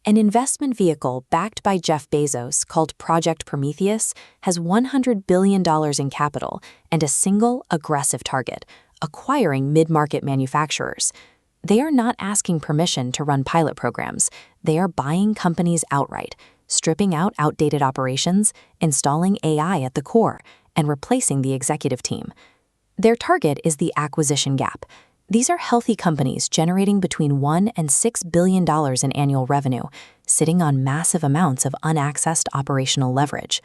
An investment vehicle backed by Jeff Bezos called Project Prometheus has $100 billion in capital and a single, aggressive target: acquiring mid-market manufacturers. They are not asking permission to run pilot programs. They are buying companies outright, stripping out outdated operations, installing AI at the core, and replacing the executive team. Their target is the acquisition gap. These are healthy companies generating between $1 and $6 billion in annual revenue, sitting on massive amounts of unaccessed operational leverage.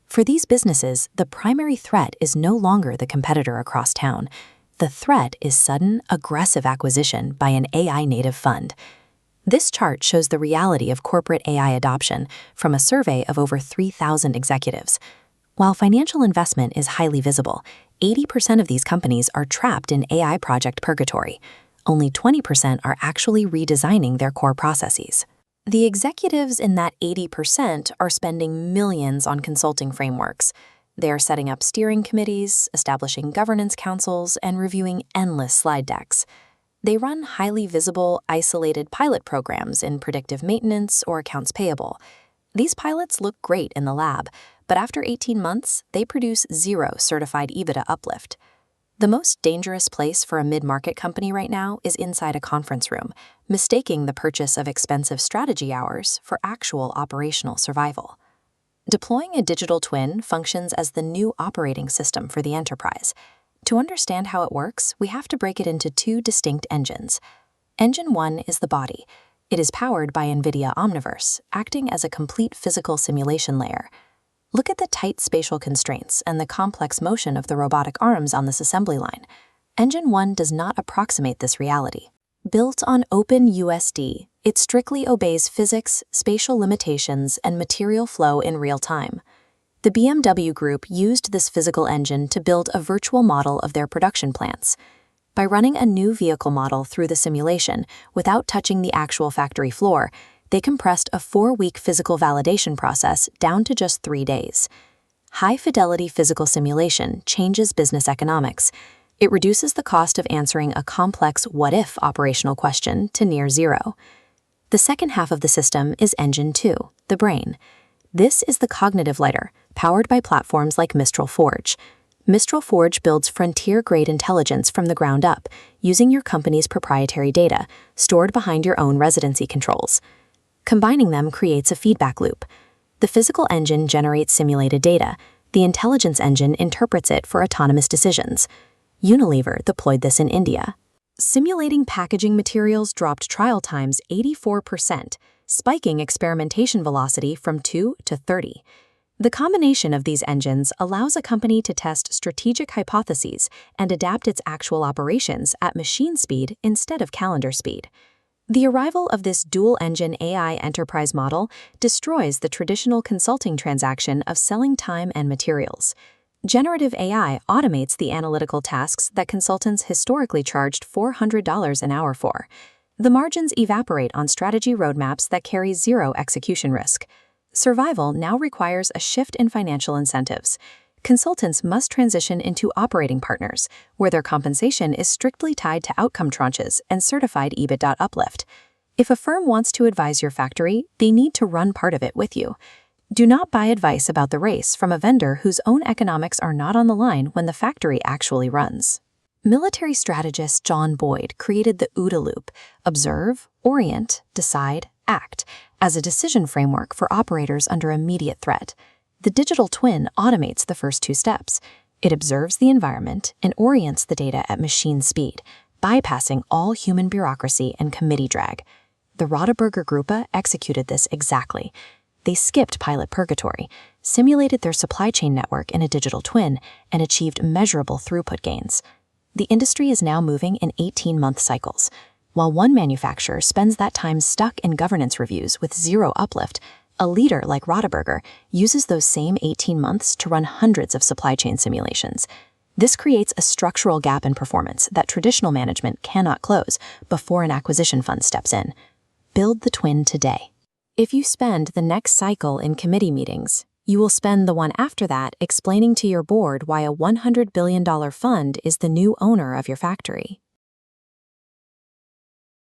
For these businesses, the primary threat is no longer the competitor across town. The threat is sudden, aggressive acquisition by an AI-native fund. This chart shows the reality of corporate AI adoption from a survey of over 3,000 executives. While financial investment is highly visible, 80% of these companies are trapped in AI project purgatory. Only 20% are actually redesigning their core processes. The executives in that 80% are spending millions on consulting frameworks. They are setting up steering committees, establishing governance councils, and reviewing endless slide decks. They run highly visible, isolated pilot programs in predictive maintenance or accounts payable. These pilots look great in the lab, but after 18 months, they produce zero certified EBITDA uplift. The most dangerous place for a mid-market company right now is inside a conference room, mistaking the purchase of expensive strategy hours for actual operational survival. Deploying a digital twin functions as the new operating system for the enterprise. To understand how it works, we have to break it into two distinct engines. Engine 1 is the body. It is powered by NVIDIA Omniverse, acting as a complete physical simulation layer. Look at the tight spatial constraints and the complex motion of the robotic arms on this assembly line. Engine 1 does not approximate this reality. Built on OpenUSD, it strictly obeys physics, spatial limitations, and material flow in real time. The BMW Group used this physical engine to build a virtual model of their production plants. By running a new vehicle model through the simulation without touching the actual factory floor, they compressed a 4-week physical validation process down to just 3 days. High-fidelity physical simulation changes business economics. It reduces the cost of answering a complex what-if operational question to near zero. The second half of the system is Engine 2, the brain. This is the cognitive lighter, powered by platforms like Mistral Forge. Mistral Forge builds frontier-grade intelligence from the ground up, using your company's proprietary data, stored behind your own residency controls. Combining them creates a feedback loop. The physical engine generates simulated data. The intelligence engine interprets it for autonomous decisions. Unilever deployed this in India. Simulating packaging materials dropped trial times 84%, spiking experimentation velocity from 2 to 30. The combination of these engines allows a company to test strategic hypotheses and adapt its actual operations at machine speed instead of calendar speed. The arrival of this dual-engine AI enterprise model destroys the traditional consulting transaction of selling time and materials. Generative AI automates the analytical tasks that consultants historically charged $400 an hour for. The margins evaporate on strategy roadmaps that carry zero execution risk. Survival now requires a shift in financial incentives. Consultants must transition into operating partners, where their compensation is strictly tied to outcome tranches and certified EBITDA uplift. If a firm wants to advise your factory, they need to run part of it with you. Do not buy advice about the race from a vendor whose own economics are not on the line when the factory actually runs. Military strategist John Boyd created the OODA loop: observe, orient, decide, act, as a decision framework for operators under immediate threat. The digital twin automates the first 2 steps. It observes the environment and orients the data at machine speed, bypassing all human bureaucracy and committee drag. The Rodeburger Gruppe executed this exactly. They skipped pilot purgatory, simulated their supply chain network in a digital twin, and achieved measurable throughput gains. The industry is now moving in 18-month cycles. While one manufacturer spends that time stuck in governance reviews with zero uplift, a leader like Rodeburger uses those same 18 months to run hundreds of supply chain simulations. This creates a structural gap in performance that traditional management cannot close before an acquisition fund steps in. Build the twin today. If you spend the next cycle in committee meetings, you will spend the one after that explaining to your board why a $100 billion fund is the new owner of your factory.